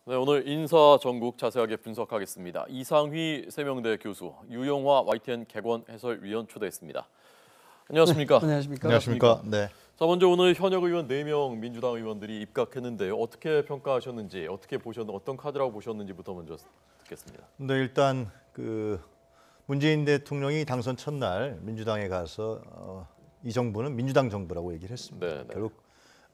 네, 오늘 인사 전국 자세하게 분석하겠습니다. 이상휘 세명대 교수, 유영화 YTN 객원 해설위원 초대했습니다. 안녕하십니까? 네, 안녕하십니까? 안녕하십니까? 네. 자, 먼저 오늘 현역 의원 4명 민주당 의원들이 입각했는데요. 어떻게 평가하셨는지, 어떻게 보셨는지, 어떤 카드라고 보셨는지부터 먼저 듣겠습니다. 근데 일단 문재인 대통령이 당선 첫날 민주당에 가서 이 정부는 민주당 정부라고 얘기를 했습니다. 네. 결국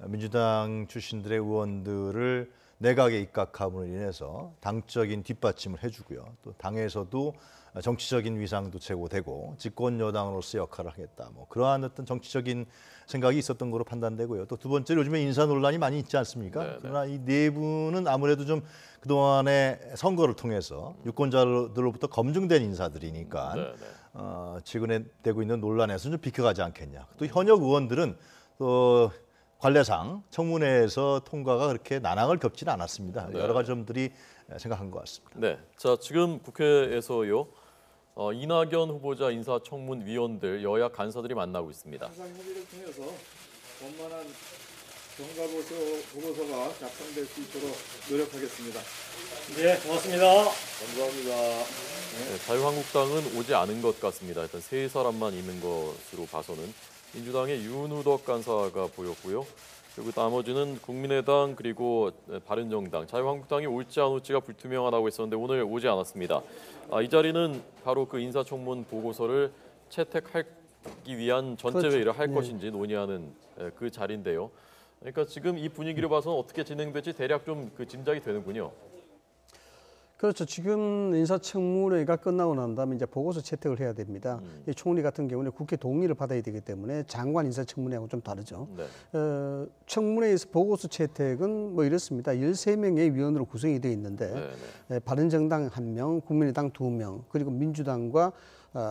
민주당 출신들의 의원들을 내각에 입각함으로 인해서 당적인 뒷받침을 해주고요. 또 당에서도 정치적인 위상도 제고되고 집권 여당으로서 역할을 하겠다. 뭐 그러한 어떤 정치적인 생각이 있었던 것으로 판단되고요. 또 두 번째로 요즘에 인사 논란이 많이 있지 않습니까? 네네. 그러나 이 네 분은 아무래도 좀 그동안의 선거를 통해서 유권자들로부터 검증된 인사들이니까 네네. 최근에 되고 있는 논란에서 좀 비켜가지 않겠냐. 또 현역 의원들은 또 관례상 청문회에서 통과가 그렇게 난항을 겪지는 않았습니다. 네. 여러 가지 점들이 생각한 것 같습니다. 네, 자 지금 국회에서요. 이낙연 후보자 인사청문위원들 여야 간사들이 만나고 있습니다. 항상 협의를 통해서 원만한 보고서가 작성될 수 있도록 노력하겠습니다. 네, 고맙습니다. 감사합니다. 네, 자유한국당은 오지 않은 것 같습니다. 일단 세 사람만 있는 것으로 봐서는 민주당의 윤우덕 간사가 보였고요. 그리고 나머지는 국민의당 그리고 바른정당, 자유한국당이 올지 안 올지가 불투명하다고 했었는데 오늘 오지 않았습니다. 이 자리는 바로 그 인사청문 보고서를 채택하기 위한 전체 회의를 할 것인지 논의하는 그 자리인데요. 그러니까 지금 이 분위기를 봐서는 어떻게 진행될지 대략 좀 그 짐작이 되는군요. 그렇죠. 지금 인사청문회가 끝나고 난 다음에 이제 보고서 채택을 해야 됩니다. 이 총리 같은 경우는 국회 동의를 받아야 되기 때문에 장관 인사청문회하고 좀 다르죠. 네. 청문회에서 보고서 채택은 뭐 이렇습니다. 13명의 위원으로 구성이 되어 있는데 바른정당 1명, 국민의당 2명, 그리고 민주당과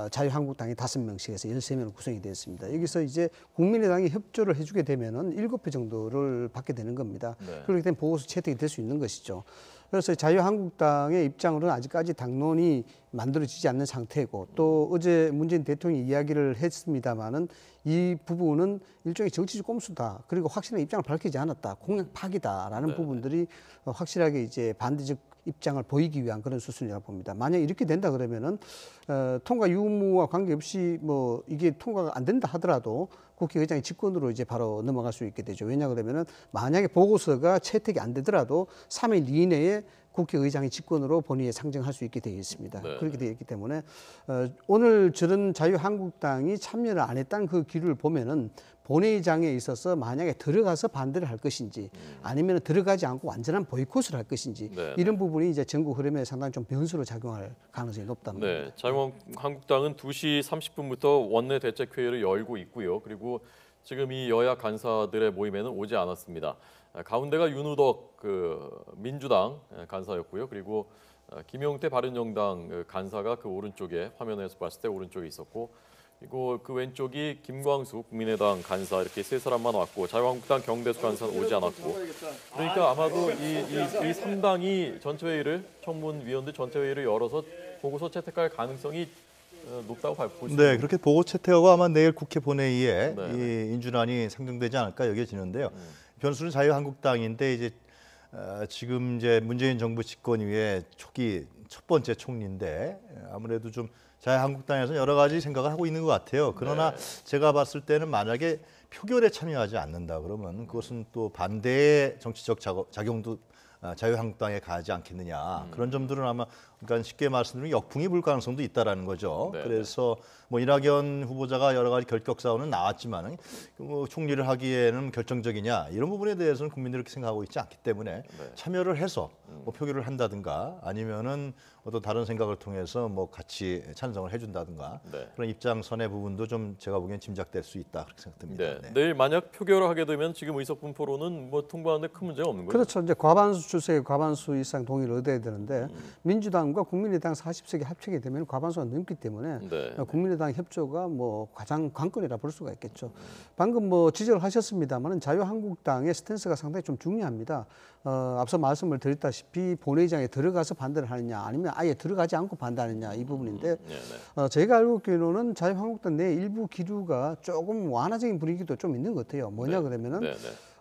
자유한국당이 5명씩 해서 13명으로 구성이 되어 있습니다. 여기서 이제 국민의당이 협조를 해주게 되면은 7표 정도를 받게 되는 겁니다. 네. 그렇기 때문에 보고서 채택이 될 수 있는 것이죠. 그래서 자유한국당의 입장으로는 아직까지 당론이 만들어지지 않는 상태고 또 어제 문재인 대통령이 이야기를 했습니다마는 이 부분은 일종의 정치적 꼼수다. 그리고 확실한 입장을 밝히지 않았다. 공약 파기다라는 부분들이 확실하게 이제 반대적 입장을 보이기 위한 그런 수순이라고 봅니다. 만약 이렇게 된다 그러면은 통과 유무와 관계없이 뭐 이게 통과가 안 된다 하더라도 국회의장이 직권으로 이제 바로 넘어갈 수 있게 되죠. 왜냐 그러면은 만약에 보고서가 채택이 안 되더라도 3일 이내에 국회의장이 직권으로 본의에 상정할 수 있게 되어 있습니다. 네. 그렇게 되어 있기 때문에 오늘 저런 자유한국당이 참여를 안 했다는 그 기류를 보면은 본회의장에 있어서 만약에 들어가서 반대를 할 것인지 아니면 들어가지 않고 완전한 보이콧을 할 것인지 이런 부분이 이제 전국 흐름에 상당히 좀 변수로 작용할 가능성이 높다는 겁니다. 네, 자유한국당은 2시 30분부터 원내 대책회의를 열고 있고요. 그리고 지금 이 여야 간사들의 모임에는 오지 않았습니다. 가운데가 윤우덕 민주당 간사였고요. 그리고 김용태 바른정당 간사가 그 오른쪽에 화면에서 봤을 때 오른쪽에 있었고 그리고 그 왼쪽이 김광수 국민의당 간사 이렇게 세 사람만 왔고 자유한국당 경대수 간사는 오지 않았고 그러니까 아마도 이 3당이 전체 회의를 청문위원들 전체 회의를 열어서 보고서 채택할 가능성이 높다고 볼 수 네, 그렇게 보고 채택하고 아마 내일 국회 본회의에 네. 이 인준안이 상정되지 않을까 여겨지는데요. 변수는 자유한국당인데 이제 지금 이제 문재인 정부 집권 이후에 초기 첫 번째 총리인데 아무래도 좀 자유한국당에서 여러 가지 생각을 하고 있는 것 같아요. 그러나 제가 봤을 때는 만약에 표결에 참여하지 않는다 그러면 그것은 또 반대의 정치적 작용도 자유한국당에 가지 않겠느냐 그런 점들은 아마 그러니까 쉽게 말씀드리면 역풍이 불 가능성도 있다라는 거죠. 네. 그래서 뭐 이낙연 후보자가 여러 가지 결격 사원은 나왔지만은 뭐 총리를 하기에는 결정적이냐 이런 부분에 대해서는 국민들이 그렇게 생각하고 있지 않기 때문에 참여를 해서 뭐 표결을 한다든가 아니면은 어떤 다른 생각을 통해서 뭐 같이 찬성을 해준다든가 그런 입장선의 부분도 좀 제가 보기엔 짐작될 수 있다 그렇게 생각됩니다. 네. 네. 내일 만약 표결을 하게 되면 지금 의석 분포로는 뭐 통과하는데 큰 문제가 없는 거죠. 그렇죠. 이제 과반수 출석에 과반수 이상 동의를 얻어야 되는데 민주당과 국민의당 40석이 합치게 되면 과반수가 넘기 때문에 국민의당 협조가 뭐 가장 관건이라 볼 수가 있겠죠. 방금 뭐 지적을 하셨습니다만은 자유한국당의 스탠스가 상당히 좀 중요합니다. 앞서 말씀을 드렸다시피 본회의장에 들어가서 반대를 하느냐 아니면 아예 들어가지 않고 반대하느냐 이 부분인데 제가 알고 있기로는 자유한국당 내 일부 기류가 조금 완화적인 분위기도 좀 있는 것 같아요. 뭐냐 그러면은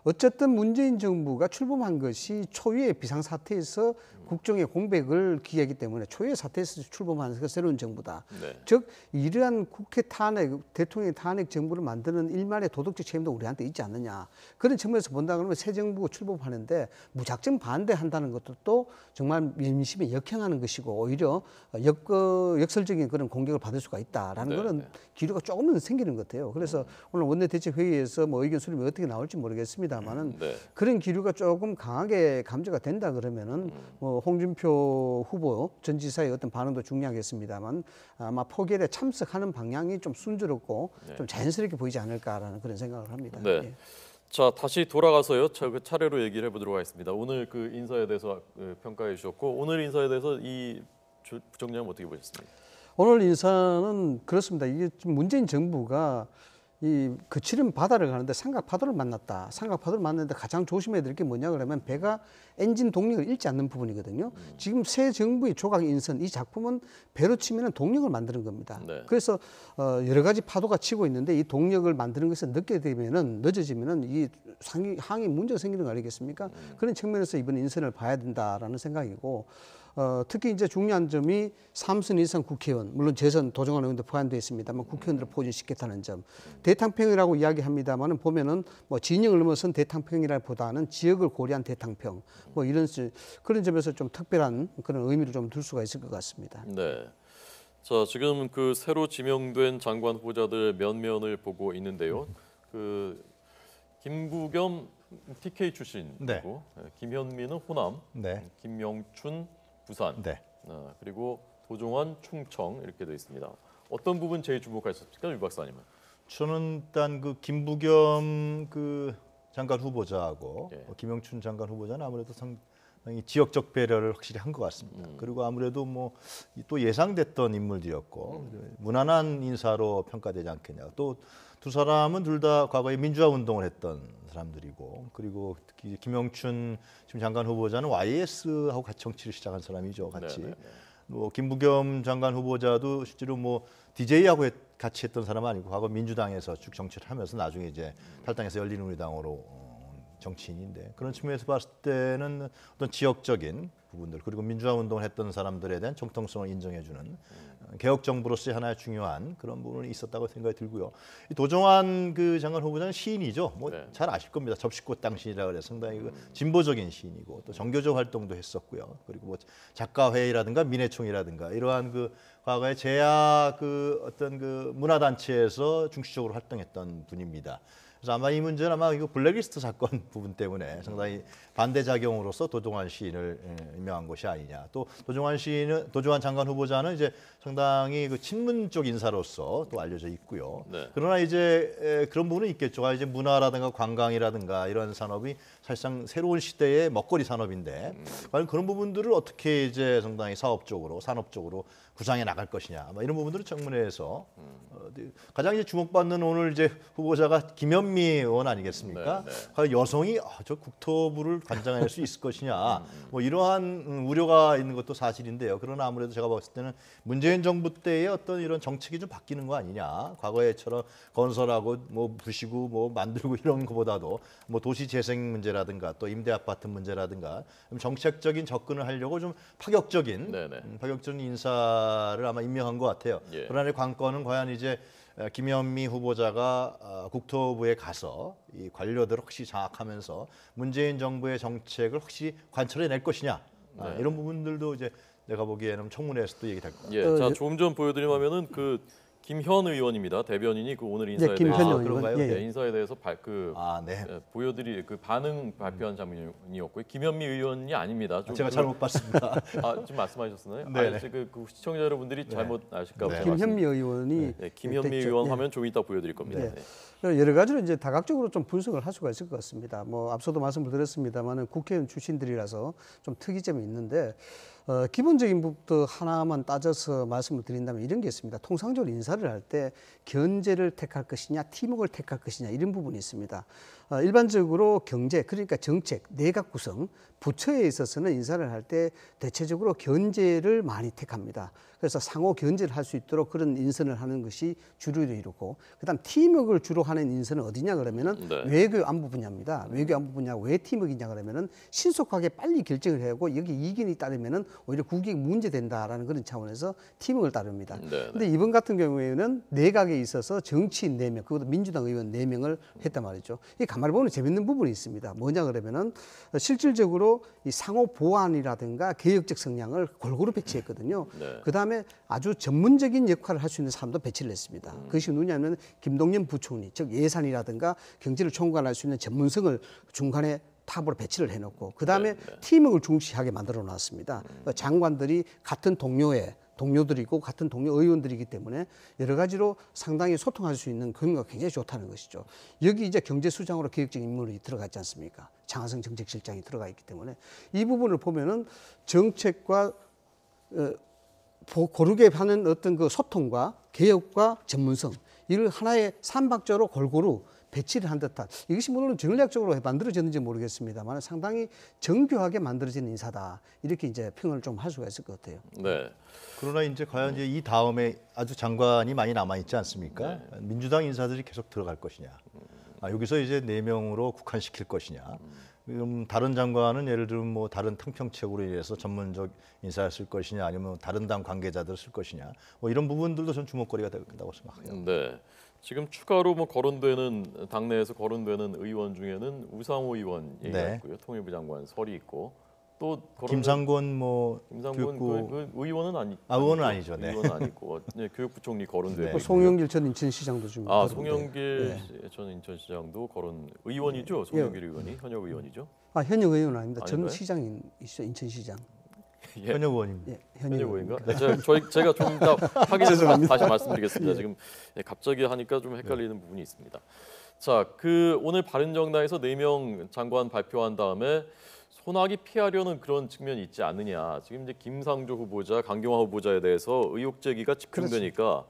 어쨌든 문재인 정부가 출범한 것이 초유의 비상사태에서 국정의 공백을 기하기 때문에 초유의 사태에서 출범한 그 새로운 정부다. 네. 즉 이러한 국회 탄핵, 대통령 탄핵 정부를 만드는 일말의 도덕적 책임도 우리한테 있지 않느냐. 그런 측면에서 본다 그러면 새 정부가 출범하는데 무작정 반대한다는 것도 또 정말 민심에 역행하는 것이고 오히려 역설적인 그런 공격을 받을 수가 있다라는 네, 그런 네. 기류가 조금은 생기는 것 같아요. 그래서 오늘 원내대책회의에서 뭐 의견 수렴이 어떻게 나올지 모르겠습니다만은 네. 그런 기류가 조금 강하게 감지가 된다 그러면은 뭐 홍준표 후보 전 지사의 어떤 반응도 중요하겠습니다만 아마 포결에 참석하는 방향이 좀 순조롭고 좀 자연스럽게 보이지 않을까라는 그런 생각을 합니다. 네. 예. 자, 다시 돌아가서요. 그 차례로 얘기를 해보도록 하겠습니다. 오늘 그 인사에 대해서 평가해 주셨고 오늘 인사에 대해서 이 부총장은 어떻게 보셨습니까? 오늘 인사는 그렇습니다. 이게 좀 문재인 정부가 이 거칠은 바다를 가는데 삼각 파도를 만났다. 삼각 파도를 만났는데 가장 조심해야 될 게 뭐냐 그러면 배가 엔진 동력을 잃지 않는 부분이거든요. 지금 새 정부의 조각 인선 이 작품은 배로 치면은 동력을 만드는 겁니다. 네. 그래서 여러 가지 파도가 치고 있는데 이 동력을 만드는 것을 늦게 되면은 늦어지면은 이 항이 문제가 생기는 거 아니겠습니까? 그런 측면에서 이번 인선을 봐야 된다라는 생각이고. 특히 이제 중요한 점이 3선 이상 국회의원, 물론 재선 도정환 의원도 포함되어 있습니다만 국회의원들을 포진시켰다는 점. 대탕평이라고 이야기합니다만은 보면은 뭐 진영을 넘어선 대탕평이라기보다는 지역을 고려한 대탕평, 뭐 이런 그런 점에서 좀 특별한 그런 의미를 좀 둘 수가 있을 것 같습니다. 네. 자, 지금 그 새로 지명된 장관 후보자들 면면을 보고 있는데요. 그 김부겸 TK 출신이고 네. 김현민은 호남, 네. 김영춘 부산, 네. 그리고 도종환 충청 이렇게 되어 있습니다. 어떤 부분 제일 주목하셨습니까, 유 박사님은? 저는 일단 그 김부겸 그 장관 후보자하고 예. 김영춘 장관 후보자는 아무래도 상당히 지역적 배려를 확실히 한 것 같습니다. 그리고 아무래도 뭐 또 예상됐던 인물들이었고 무난한 인사로 평가되지 않겠냐. 또 두 사람은 둘 다 과거에 민주화 운동을 했던 사람들이고 그리고 특히 김영춘 지금 장관 후보자는 YS하고 같이 정치를 시작한 사람이죠. 같이. 네. 뭐 김부겸 장관 후보자도 실제로 뭐 DJ하고 같이 했던 사람 아니고 과거 민주당에서 쭉 정치를 하면서 나중에 이제 탈당해서 열린우리당으로 정치인인데 그런 측면에서 봤을 때는 어떤 지역적인 부분들 그리고 민주화 운동을 했던 사람들에 대한 정통성을 인정해주는 개혁 정부로서의 하나의 중요한 그런 부분이 있었다고 생각이 들고요. 이 도종환 그 장관 후보자는 시인이죠. 뭐 잘 아실 겁니다. 접시꽃 당신이라 그래서 상당히 그 진보적인 시인이고 또 정교적 활동도 했었고요. 그리고 뭐 작가회의라든가 민해총이라든가 이러한 그 과거에 제야 그 어떤 그 문화단체에서 중시적으로 활동했던 분입니다. 그래서 아마 이 문제는 아마 이거 블랙리스트 사건 부분 때문에 상당히 반대 작용으로서 도종환 시인을 임명한 것이 아니냐. 또 도종환 장관 후보자는 이제 상당히 그 친문 쪽 인사로서 또 알려져 있고요. 네. 그러나 이제 그런 부분은 있겠죠. 이제 문화라든가 관광이라든가 이런 산업이 사실상 새로운 시대의 먹거리 산업인데 과연 그런 부분들을 어떻게 이제 상당히 사업적으로 산업적으로 구상해 나갈 것이냐. 아마 이런 부분들을 청문회에서 가장 이제 주목받는 오늘 이제 후보자가 김현미 의원 아니겠습니까? 네. 과연 여성이 저 국토부를 관장할 수 있을 것이냐. 뭐 이러한 우려가 있는 것도 사실인데요. 그러나 아무래도 제가 봤을 때는 문재인 정부 때의 어떤 이런 정책이 좀 바뀌는 거 아니냐. 과거에처럼 건설하고 뭐 부시고 뭐 만들고 이런 것보다도 뭐 도시 재생 문제라든가 또 임대 아파트 문제라든가 좀 정책적인 접근을 하려고 좀 파격적인 인사를 아마 임명한 것 같아요. 예. 그러나 관건은 과연 이제 김현미 후보자가 국토부에 가서 이 관료들을 혹시 장악하면서 문재인 정부의 정책을 혹시 관철해낼 것이냐 이런 부분들도 이제 내가 보기에는 청문회에서도 얘기될 것 같아요. 예, 자 조금 전 보여드리면은 그 김현 의원입니다. 대변인이 그 오늘 인사에 김현 대해서 의원. 그런가요? 네, 인사에 대해서 보여드릴 그 반응 발표한 장면이었고요. 김현미 의원이 아닙니다. 좀 제가 잘못 봤습니다. 지금 말씀하셨나요? 네네. 그 시청자 여러분들이 잘못 아실까 봐. 김현미 의원이 김현미 됐죠. 의원 하면 좀 이따 보여드릴 겁니다. 네. 네. 여러 가지로 이제 다각적으로 좀 분석을 할 수가 있을 것 같습니다. 뭐 앞서도 말씀을 드렸습니다만은 국회의원 출신들이라서 좀 특이점이 있는데 기본적인 부분부터 하나만 따져서 말씀을 드린다면 이런 게 있습니다. 통상적으로 인사를 할 때 견제를 택할 것이냐, 팀워크를 택할 것이냐 이런 부분이 있습니다. 일반적으로 경제, 그러니까 정책, 내각 구성, 부처에 있어서는 인사를 할 때 대체적으로 견제를 많이 택합니다. 그래서 상호 견제를 할 수 있도록 그런 인선을 하는 것이 주류를 이루고, 그다음 팀워크를 주로 하는 인선은 어디냐 그러면은 네. 외교 안보 분야입니다. 외교 안보 분야가 왜 팀워크이냐 그러면은 신속하게 빨리 결정을 해야 하고, 여기 이견이 따르면은 오히려 국익이 문제된다라는 그런 차원에서 팀워크를 따릅니다. 네. 근데 이번 같은 경우에는 내각에 있어서 정치인 4명, 그것도 민주당 의원 4명을 했단 말이죠. 이 가만히 보면 재밌는 부분이 있습니다. 뭐냐 그러면은 실질적으로 이 상호 보완이라든가 개혁적 성향을 골고루 배치했거든요. 네. 그다음에 아주 전문적인 역할을 할 수 있는 사람도 배치를 했습니다. 그것이 누구냐면 김동연 부총리, 즉 예산이라든가 경제를 총괄할 수 있는 전문성을 중간에 탑으로 배치를 해놓고, 그다음에 팀워크를 중시하게 만들어 놨습니다. 장관들이 같은 동료들이고 같은 동료 의원들이기 때문에 여러 가지로 상당히 소통할 수 있는 근거가 굉장히 좋다는 것이죠. 여기 이제 경제수장으로 개혁적 인물이 들어갔지 않습니까? 장하성 정책실장이 들어가 있기 때문에 이 부분을 보면은 정책과 고르게 하는 어떤 그 소통과 개혁과 전문성, 이걸 하나의 삼박자로 골고루 배치를 한 듯한, 이것이 물론 전략적으로 만들어졌는지 모르겠습니다만 상당히 정교하게 만들어진 인사다, 이렇게 이제 평을 좀 할 수가 있을 것 같아요. 네. 그러나 이제 과연 이제 이 다음에 아주 장관이 많이 남아 있지 않습니까? 민주당 인사들이 계속 들어갈 것이냐? 여기서 이제 4명으로 국한시킬 것이냐? 다른 장관은 예를 들면 뭐 다른 탕평책으로 인해서 전문적 인사를 쓸 것이냐, 아니면 다른 당 관계자들을 쓸 것이냐, 뭐 이런 부분들도 전 주목거리가 된다고 생각해요. 네. 지금 추가로 뭐 거론되는, 당내에서 거론되는 의원 중에는 우상호 의원 얘기가 네. 있고요. 통일부 장관 설이 있고, 또 김상곤 뭐 김상곤 교육부 그 의원은 의원은 아니죠. 네. 의원은 아니고 네, 교육부총리 거론되고 네. 있고요. 송영길 전 인천시장도 좀 아, 거론돼. 송영길 전 인천시장도 거론 의원이죠. 송영길 의원이 현역 의원이죠. 아, 현역 의원은 아닙니다. 전 아닌가요? 시장이시죠, 인천시장. 예. 현역 의원입니다. 예, 현역 현역 의원인가? 제가 좀 이따 확인해서 다시 말씀드리겠습니다. 지금 갑자기 하니까 좀 헷갈리는 부분이 있습니다. 자, 오늘 바른정당에서 4명 장관 발표한 다음에 소나기 피하려는 그런 측면이 있지 않느냐. 지금 이제 김상조 후보자, 강경화 후보자에 대해서 의혹 제기가 집중되니까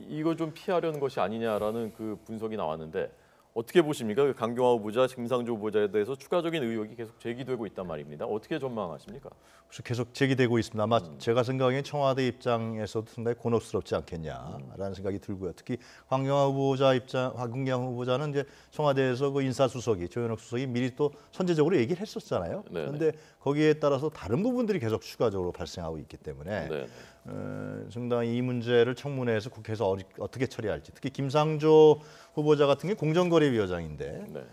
이걸 좀 피하려는 것이 아니냐라는 그 분석이 나왔는데, 어떻게 보십니까? 그 강경화 후보자, 김상조 후보자에 대해서 추가적인 의혹이 계속 제기되고 있단 말입니다. 어떻게 전망하십니까? 그래서 계속 제기되고 있습니다. 아마 제가 생각하기엔 청와대 입장에서도 상당히 곤혹스럽지 않겠냐라는 생각이 들고요. 특히 강경화 후보자는 이제 청와대에서 그 인사수석이, 조현옥 수석이 미리 또 선제적으로 얘기를 했었잖아요. 네네. 그런데 거기에 따라서 다른 부분들이 계속 추가적으로 발생하고 있기 때문에 네. 상당히 이 문제를 청문회에서 국회에서 어떻게 처리할지, 특히 김상조 후보자 같은 게 공정거래위원장인데 네.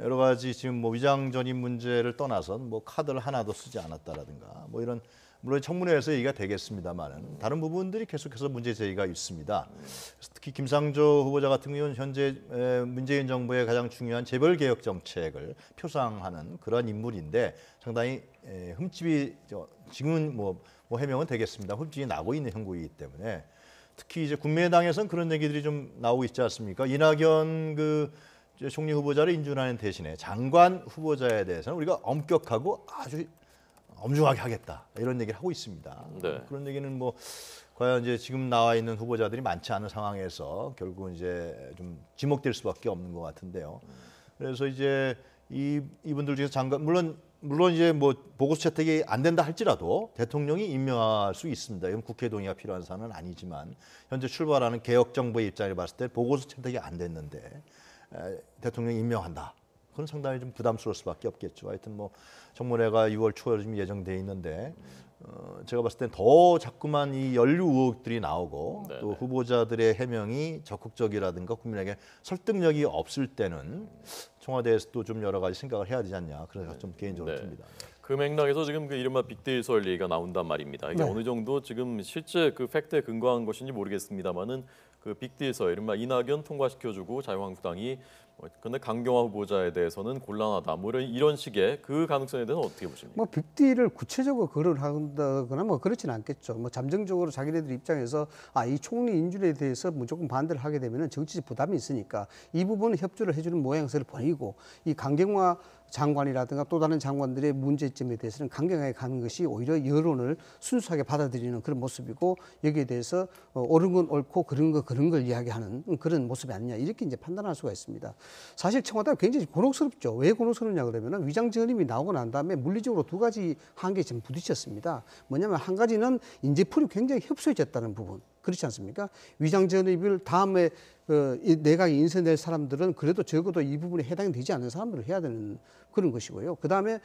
여러 가지 지금 뭐 위장 전입 문제를 떠나선 뭐 카드를 하나도 쓰지 않았다라든가 뭐 이런, 물론 청문회에서 얘기가 되겠습니다만은 다른 부분들이 계속해서 문제 제기가 있습니다. 그래서 특히 김상조 후보자 같은 경우는 현재 문재인 정부의 가장 중요한 재벌 개혁 정책을 표상하는 그런 인물인데, 상당히 흠집이 지금은 뭐 해명은 되겠습니다. 흠집이 나고 있는 형국이기 때문에, 특히 이제 국민의당에서는 그런 얘기들이 좀 나오고 있지 않습니까? 이낙연 그 총리 후보자를 인준하는 대신에 장관 후보자에 대해서는 우리가 엄격하고 아주 엄중하게 하겠다, 이런 얘기를 하고 있습니다. 네. 그런 얘기는 뭐 과연 이제 지금 나와 있는 후보자들이 많지 않은 상황에서 결국은 이제 좀 지목될 수밖에 없는 것 같은데요. 그래서 이제 이분들 중에서 장관, 물론 이제 뭐 보고서 채택이 안 된다 할지라도 대통령이 임명할 수 있습니다. 이건 국회 동의가 필요한 사안은 아니지만, 현재 출발하는 개혁 정부의 입장을 봤을 때 보고서 채택이 안 됐는데 대통령이 임명한다, 그건 상당히 좀 부담스러울 수밖에 없겠죠. 하여튼 뭐 청문회가 6월 초에 좀 예정돼 있는데 제가 봤을 땐 더 자꾸만 이 연루 의혹들이 나오고, 네네. 또 후보자들의 해명이 적극적이라든가 국민에게 설득력이 없을 때는 청와대에서도 좀 여러 가지 생각을 해야 되지 않냐, 그래서 좀 개인적으로 네. 듭니다. 그 맥락에서 지금 그 이른바 빅데이터 얘기가 나온단 말입니다. 이게 네. 어느 정도 지금 실제 그 팩트에 근거한 것인지 모르겠습니다만은, 그 빅데이터 이른바 이낙연 통과시켜주고 자유한국당이 근데 강경화 후보자에 대해서는 곤란하다, 뭐 이런 식의 그 가능성에 대해서는 어떻게 보십니까? 뭐 빅딜을 구체적으로 거론을 한다거나 뭐 그렇지는 않겠죠. 뭐 잠정적으로 자기네들 입장에서 이 총리 인준에 대해서 무조건 반대를 하게 되면은 정치적 부담이 있으니까 이 부분은 협조를 해주는 모양새를 보이고, 이 강경화 장관이라든가 또 다른 장관들의 문제점에 대해서는 강경하게 가는 것이 오히려 여론을 순수하게 받아들이는 그런 모습이고 여기에 대해서 옳은 건 옳고 그런 걸 이야기하는 그런 모습이 아니냐 이렇게 이제 판단할 수가 있습니다. 사실 청와대가 굉장히 곤혹스럽죠. 왜 곤혹스럽냐 그러면은 위장전입이 나오고 난 다음에 물리적으로 두 가지 한계에 지금 부딪혔습니다. 뭐냐면 한 가지는 인재풀이 굉장히 협소해졌다는 부분. 그렇지 않습니까? 위장전입을 다음에 이 내각에 인선될 사람들은 그래도 적어도 이 부분에 해당이 되지 않는 사람들을 해야 되는 그런 것이고요. 그 다음에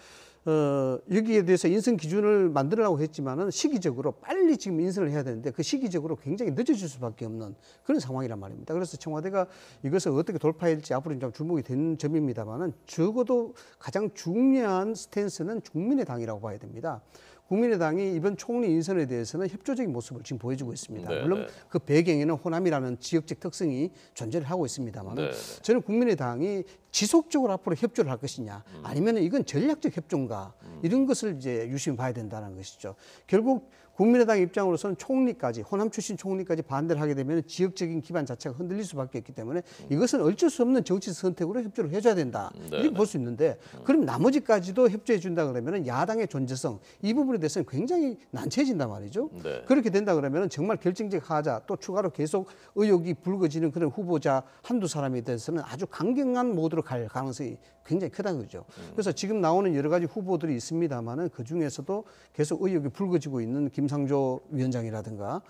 여기에 대해서 인선 기준을 만들려고 했지만은 시기적으로 빨리 지금 인선을 해야 되는데 그 시기적으로 굉장히 늦어질 수밖에 없는 그런 상황이란 말입니다. 그래서 청와대가 이것을 어떻게 돌파할지 앞으로 좀 주목이 되는 점입니다만은 적어도 가장 중요한 스탠스는 국민의당이라고 봐야 됩니다. 국민의당이 이번 총리 인선에 대해서는 협조적인 모습을 지금 보여주고 있습니다. 네, 물론 네. 그 배경에는 호남이라는 지역적 특성이 존재를 하고 있습니다만 네, 저는 국민의당이 지속적으로 앞으로 협조를 할 것이냐 아니면 이건 전략적 협조인가 이런 것을 이제 유심히 봐야 된다는 것이죠. 결국 국민의당 입장으로서는 총리까지 호남 출신 총리까지 반대를 하게 되면 지역적인 기반 자체가 흔들릴 수밖에 없기 때문에 이것은 어쩔 수 없는 정치 선택으로 협조를 해줘야 된다 이렇게 볼 수 있는데 그럼 나머지까지도 협조해 준다 그러면 야당의 존재성 이 부분에 대해서는 굉장히 난처해진단 말이죠. 네. 그렇게 된다 그러면 정말 결정적 하자 또 추가로 계속 의혹이 불거지는 그런 후보자 한두 사람에 대해서는 아주 강경한 모드로 갈 가능성이 굉장히 크다는 거죠. 그래서 지금 나오는 여러 가지 후보들이 있습니다만은 그 중에서도 계속 의혹이 불거지고 있는 김상조 위원장이라든가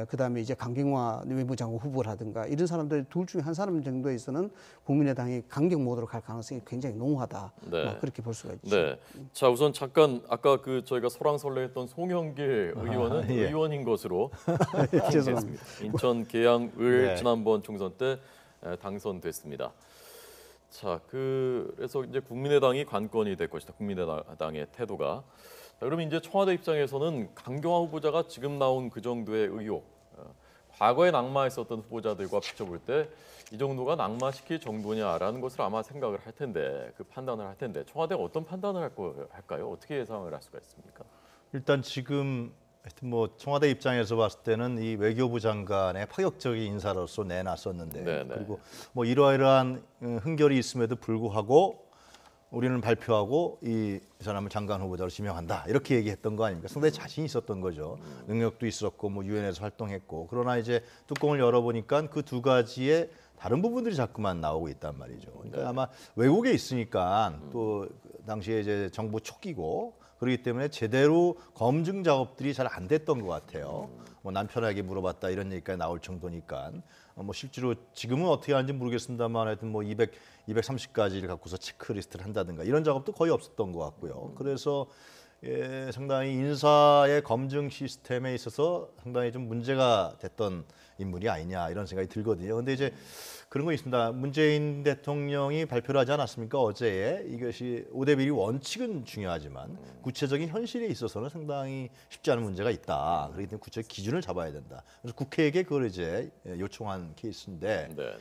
그다음에 이제 강경화 외무장관 후보라든가 이런 사람들 둘 중에 한 사람 정도에서는 국민의당이 강경 모드로 갈 가능성이 굉장히 농후하다. 네. 그렇게 볼 수가 있죠. 네. 자, 우선 잠깐 아까 그 저희가 설왕설래했던 송영길 의원은 예. 의원인 것으로 죄송합니다. 인천 계양을 네. 지난번 총선 때 당선됐습니다. 자, 그래서 이제 국민의당이 관건이 될 것이다. 국민의당의 태도가. 자, 그러면 이제 청와대 입장에서는 강경화 후보자가 지금 나온 그 정도의 의혹, 과거에 낙마했었던 후보자들과 비춰볼 때 이 정도가 낙마시킬 정도냐라는 것을 아마 생각을 할 텐데 그 판단을 할 텐데 청와대가 어떤 판단을 할까요? 어떻게 예상을 할 수가 있습니까? 일단 지금 하여튼 뭐 청와대 입장에서 봤을 때는 이 외교부 장관의 파격적인 인사로서 내놨었는데 네네. 그리고 뭐 이러이러한 흥결이 있음에도 불구하고 우리는 발표하고 이 사람을 장관 후보자로 지명한다 이렇게 얘기했던 거 아닙니까? 상당히 자신이 있었던 거죠. 능력도 있었고 뭐 유엔에서 활동했고 그러나 이제 뚜껑을 열어보니까 그 두 가지의 다른 부분들이 자꾸만 나오고 있단 말이죠. 그러니까 아마 외국에 있으니까 또 당시에 이제 정부 초기고 그렇기 때문에 제대로 검증 작업들이 잘 안 됐던 것 같아요. 뭐 남편에게 물어봤다 이런 얘기까지 나올 정도니까 뭐 실제로 지금은 어떻게 하는지 모르겠습니다만 하여튼 뭐 230가지를 갖고서 체크리스트를 한다든가 이런 작업도 거의 없었던 것 같고요. 그래서 상당히 인사의 검증 시스템에 있어서 상당히 좀 문제가 됐던 인물이 아니냐 이런 생각이 들거든요. 근데 이제 그런 거 있습니다. 문재인 대통령이 발표를 하지 않았습니까? 어제에 이것이 5대 비리 원칙은 중요하지만 구체적인 현실에 있어서는 상당히 쉽지 않은 문제가 있다. 그렇기 때문에 구체적 기준을 잡아야 된다. 그래서 국회에게 그걸 이제 요청한 케이스인데 네, 네.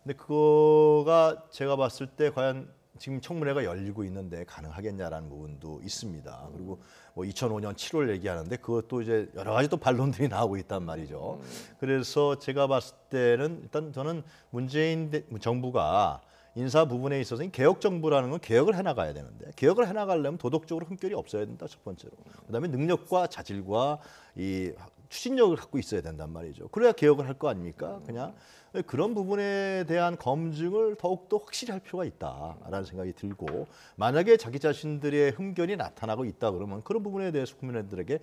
근데 그거가 제가 봤을 때 과연 지금 청문회가 열리고 있는데 가능하겠냐라는 부분도 있습니다. 그리고 뭐 2005년 7월 얘기하는데 그것도 이제 여러 가지 또 반론들이 나오고 있단 말이죠. 그래서 제가 봤을 때는 일단 저는 문재인 정부가 인사 부분에 있어서 개혁 정부라는 건 개혁을 해나가야 되는데 개혁을 해나가려면 도덕적으로 흠결이 없어야 된다 첫 번째로. 그다음에 능력과 자질과 이 추진력을 갖고 있어야 된단 말이죠. 그래야 개혁을 할 거 아닙니까? 그냥 그런 부분에 대한 검증을 더욱더 확실히 할 필요가 있다라는 생각이 들고 만약에 자기 자신들의 흠결이 나타나고 있다 그러면 그런 부분에 대해서 국민들에게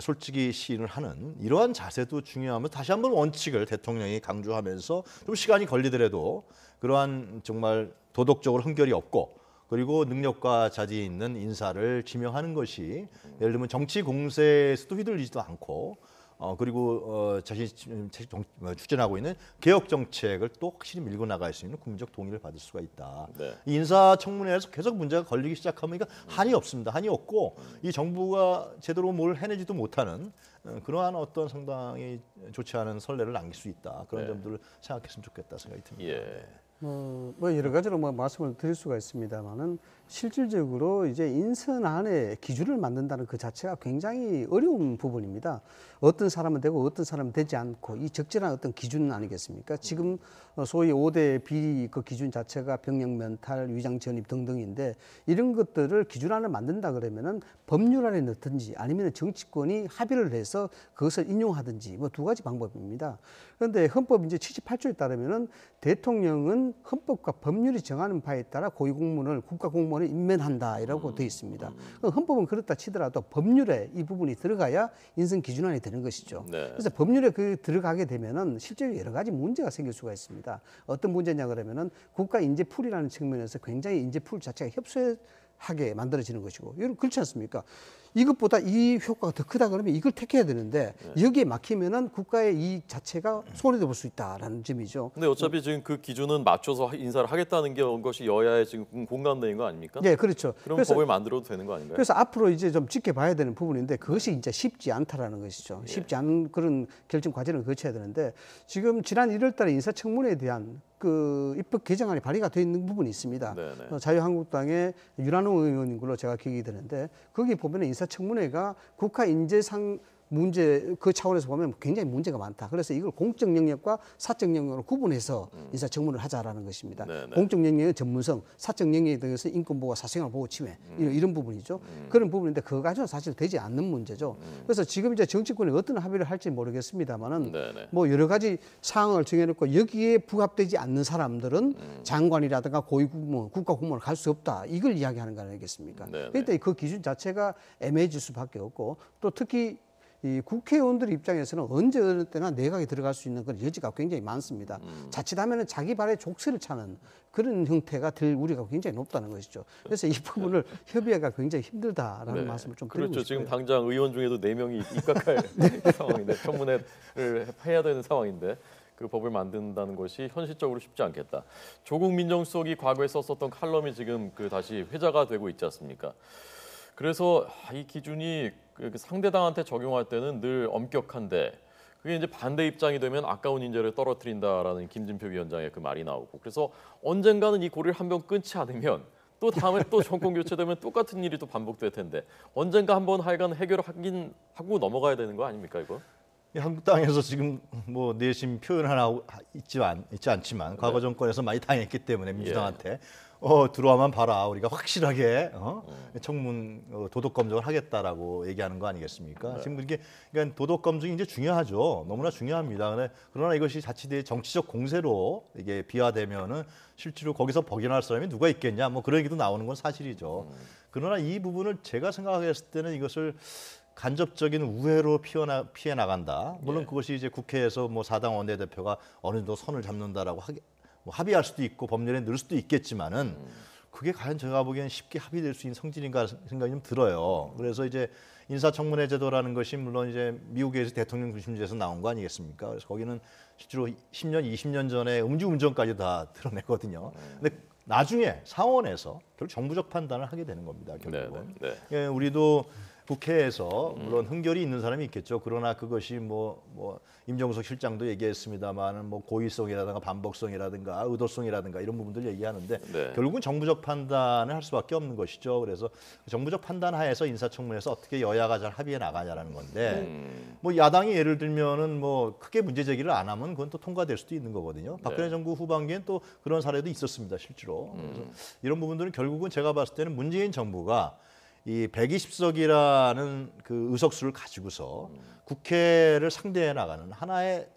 솔직히 시인을 하는 이러한 자세도 중요하면서 다시 한번 원칙을 대통령이 강조하면서 좀 시간이 걸리더라도 그러한 정말 도덕적으로 흠결이 없고 그리고 능력과 자질이 있는 인사를 지명하는 것이 예를 들면 정치 공세에서도 휘둘리지도 않고 그리고 자신이 추진하고 있는 개혁 정책을 또 확실히 밀고 나갈 수 있는 국민적 동의를 받을 수가 있다. 네. 이 인사청문회에서 계속 문제가 걸리기 시작하면 한이 없습니다. 한이 없고 이 정부가 제대로 뭘 해내지도 못하는 그러한 어떤 상당히 좋지 않은 선례를 남길 수 있다. 그런 네. 점들을 생각했으면 좋겠다 생각이 듭니다. 예. 뭐 여러 가지로 뭐 말씀을 드릴 수가 있습니다만은 실질적으로 이제 인선안에 기준을 만든다는 그 자체가 굉장히 어려운 부분입니다. 어떤 사람은 되고 어떤 사람은 되지 않고 이 적절한 어떤 기준 아니겠습니까? 지금 소위 5대 비리 그 기준 자체가 병역 면탈, 위장 전입 등등인데 이런 것들을 기준안을 만든다 그러면은 법률안에 넣든지 아니면 정치권이 합의를 해서 그것을 인용하든지 뭐 두 가지 방법입니다. 그런데 헌법 이제 78조에 따르면은 대통령은 헌법과 법률이 정하는 바에 따라 고위공무원을 국가공무원을 임명한다라고 되어 있습니다. 헌법은 그렇다 치더라도 법률에 이 부분이 들어가야 인선 기준안이 되는 것이죠. 네. 그래서 법률에 그 들어가게 되면은 실제로 여러 가지 문제가 생길 수가 있습니다. 어떤 문제냐 그러면은 국가 인재풀이라는 측면에서 굉장히 인재풀 자체가 협소하게 만들어지는 것이고, 여러분 그렇지 않습니까? 이것보다 이 효과가 더 크다 그러면 이걸 택해야 되는데 여기에 막히면은 국가의 이익 자체가 손해를 볼 수 있다라는 점이죠. 근데 어차피 지금 그 기준은 맞춰서 인사를 하겠다는 것이 여야의 지금 공감대인 거 아닙니까? 네, 그렇죠. 그럼 법을 만들어도 되는 거 아닌가요? 그래서 앞으로 이제 좀 지켜봐야 되는 부분인데 그것이 이제 쉽지 않다라는 것이죠. 쉽지 않은 그런 결정 과정을 거쳐야 되는데 지금 지난 1월달에 인사청문회에 대한 그 입법 개정안이 발의가 되어 있는 부분이 있습니다. 네네. 자유한국당의 윤한홍 의원인 걸로 제가 기억이 되는데 거기 보면 인사청문회가 국가 인재상 문제 그 차원에서 보면 굉장히 문제가 많다. 그래서 이걸 공적 영역과 사적 영역으로 구분해서 인사청문회를 하자라는 것입니다. 네네. 공적 영역의 전문성, 사적 영역에 대해서 인권보호와 사생활 보호 침해 이런 부분이죠. 그런 부분인데 그거 가지고는 사실 되지 않는 문제죠. 그래서 지금 이제 정치권이 어떤 합의를 할지 모르겠습니다만은 네네. 뭐 여러 가지 사항을 정해놓고 여기에 부합되지 않는 사람들은 장관이라든가 고위공무원, 국가공무원을 갈 수 없다. 이걸 이야기하는 거 아니겠습니까? 네네. 그런데 그 기준 자체가 애매해질 수밖에 없고 또 특히 이 국회의원들 입장에서는 언제 어느 때나 내각에 들어갈 수 있는 그런 여지가 굉장히 많습니다. 자칫하면 자기 발에 족쇄를 차는 그런 형태가 될 우려가 굉장히 높다는 것이죠. 그래서 이 부분을 협의하기가 굉장히 힘들다라는 네. 말씀을 좀 드리고 그렇죠. 싶어요. 지금 당장 의원 중에도 4명이 입각할 상황인데 청문회를 해야 되는 상황인데 그 법을 만든다는 것이 현실적으로 쉽지 않겠다. 조국 민정수석이 과거에 썼었던 칼럼이 지금 그 다시 회자가 되고 있지 않습니까? 그래서 이 기준이 그 상대당한테 적용할 때는 늘 엄격한데 그게 이제 반대 입장이 되면 아까운 인재를 떨어뜨린다라는 김진표 위원장의 그 말이 나오고 그래서 언젠가는 이 고리를 한 번 끊지 않으면 또 다음에 또 정권 교체되면 똑같은 일이 또 반복될 텐데 언젠가 한번 하여간 해결을 하긴 하고 넘어가야 되는 거 아닙니까 이거? 한국당에서 지금 뭐 내심 표현 하나 있지 않지만 과거 정권에서 많이 당했기 때문에 민주당한테 들어와만 봐라 우리가 확실하게 청문 도덕 검증을 하겠다라고 얘기하는 거 아니겠습니까? 지금 그러니까 도덕 검증이 이제 중요하죠. 너무나 중요합니다. 그러나 이것이 자칫 정치적 공세로 이게 비화되면은 실제로 거기서 벗어날 사람이 누가 있겠냐? 뭐 그런 얘기도 나오는 건 사실이죠. 그러나 이 부분을 제가 생각했을 때는 이것을 간접적인 우회로 피해 나간다. 물론 그것이 이제 국회에서 뭐 사당 원내대표가 어느 정도 선을 잡는다라고 뭐 합의할 수도 있고 법률에 넣을 수도 있겠지만은 그게 과연 제가 보기엔 쉽게 합의될 수 있는 성질인가 생각이 좀 들어요. 그래서 이제 인사청문회 제도라는 것이 물론 이제 미국에서 대통령 중심제에서 나온 거 아니겠습니까? 그래서 거기는 실제로 10년, 20년 전에 음주운전까지 다 드러냈거든요. 근데 나중에 상원에서 결국 정부적 판단을 하게 되는 겁니다. 결국은. 네. 예, 우리도 국회에서 물론 흠결이 있는 사람이 있겠죠. 그러나 그것이 뭐 임종석 실장도 얘기했습니다만 뭐 고의성이라든가 반복성이라든가 의도성이라든가 이런 부분들 얘기하는데 결국은 정부적 판단을 할 수밖에 없는 것이죠. 그래서 정부적 판단 하에서 인사청문회에서 어떻게 여야가 잘 합의해 나가냐라는 건데 뭐 야당이 예를 들면은 뭐 크게 문제 제기를 안 하면 그건 또 통과될 수도 있는 거거든요. 박근혜 정부 후반기엔 또 그런 사례도 있었습니다. 실제로. 그래서 이런 부분들은 결국은 제가 봤을 때는 문재인 정부가 이 120석이라는 그 의석수를 가지고서 국회를 상대해 나가는 하나의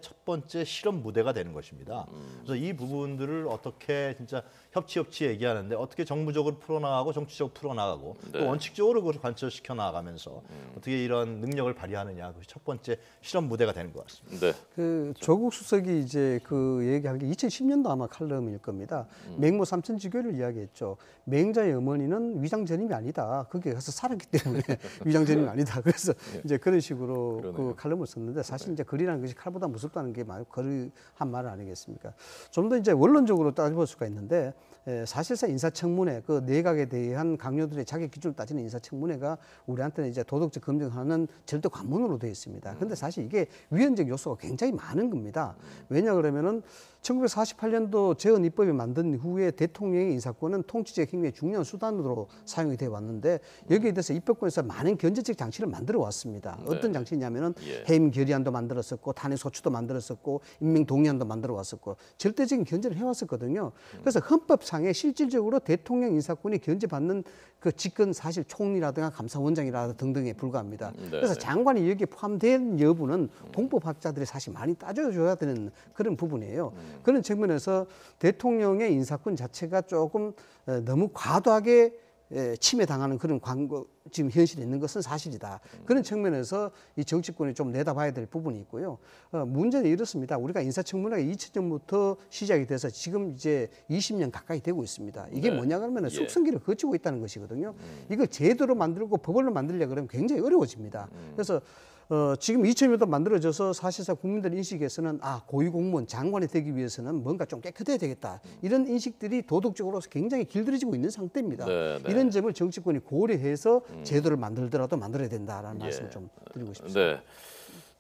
첫 번째 실험 무대가 되는 것입니다. 그래서 이 부분들을 어떻게 진짜 협치 얘기하는데 어떻게 정부적으로 풀어나가고 정치적으로 풀어나가고 또 원칙적으로 그걸 관철시켜 나가면서 어떻게 이런 능력을 발휘하느냐 그것이 첫 번째 실험 무대가 되는 것 같습니다. 네. 그 조국 수석이 이제 그 얘기한 게 2010년도 아마 칼럼일 겁니다. 맹모 삼천지교를 이야기했죠. 맹자의 어머니는 위장 전임이 아니다. 거기에 가서 살았기 때문에 위장 전임이 아니다. 그래서 이제 그런 식으로 그 칼럼을 썼는데 사실 이제 글이라는 것이 칼보다 무섭다는 게 거의 한 말 아니겠습니까? 좀 더 이제 원론적으로 따져볼 수가 있는데 사실상 인사청문회 그 내각에 대한 강요들의 자격 기준을 따지는 인사청문회가 우리한테는 이제 도덕적 검증하는 절대 관문으로 되어 있습니다. 그런데 사실 이게 위헌적 요소가 굉장히 많은 겁니다. 왜냐 그러면은 1948년도 재헌 입법이 만든 후에 대통령의 인사권은 통치적 행위의 중요한 수단으로 사용이 되어 왔는데 여기에 대해서 입법권에서 많은 견제적 장치를 만들어 왔습니다. 어떤 장치냐면은 해임 결의안도 만들었었고 탄핵 소추도 만들었었고 임명 동의안도 만들어 왔었고 절대적인 견제를 해왔었거든요. 그래서 헌법상에 실질적으로 대통령 인사권이 견제받는 그 직권 사실 총리라든가 감사원장이라든가 등등에 불과합니다. 그래서 장관이 여기에 포함된 여부는 공법학자들이 사실 많이 따져줘야 되는 그런 부분이에요. 그런 측면에서 대통령의 인사권 자체가 조금 너무 과도하게 침해당하는 그런 광고 지금 현실에 있는 것은 사실이다. 그런 측면에서 이 정치권이 좀 내다봐야 될 부분이 있고요. 문제는 이렇습니다. 우리가 인사청문회가 2000년부터 시작이 돼서 지금 이제 20년 가까이 되고 있습니다. 이게 뭐냐 그러면 숙성기를 거치고 있다는 것이거든요. 이걸 제도로 만들고 법원로 만들려고 그러면 굉장히 어려워집니다. 그래서 지금 2000년도 만들어져서 사실상 국민들 인식에서는 고위공무원 장관이 되기 위해서는 뭔가 좀 깨끗해야 되겠다. 이런 인식들이 도덕적으로 굉장히 길들여지고 있는 상태입니다. 이런 점을 정치권이 고려해서 제도를 만들더라도 만들어야 된다라는 말씀을 좀 드리고 싶습니다. 네.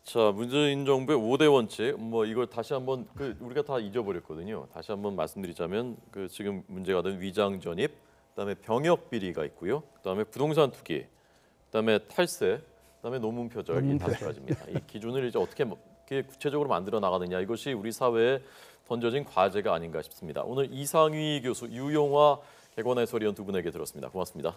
자, 문재인 정부의 5대 원칙, 뭐 이걸 다시 한번 우리가 다 잊어버렸거든요. 다시 한번 말씀드리자면 지금 문제가 된 위장 전입, 그다음에 병역 비리가 있고요. 그다음에 부동산 투기, 그다음에 탈세, 그다음에 논문 표절 이 5가지입니다. 이 기준을 이제 어떻게 구체적으로 만들어 나가느냐 이것이 우리 사회에 던져진 과제가 아닌가 싶습니다. 오늘 이상휘 교수, 유용화 개관해설위원 두 분에게 들었습니다. 고맙습니다.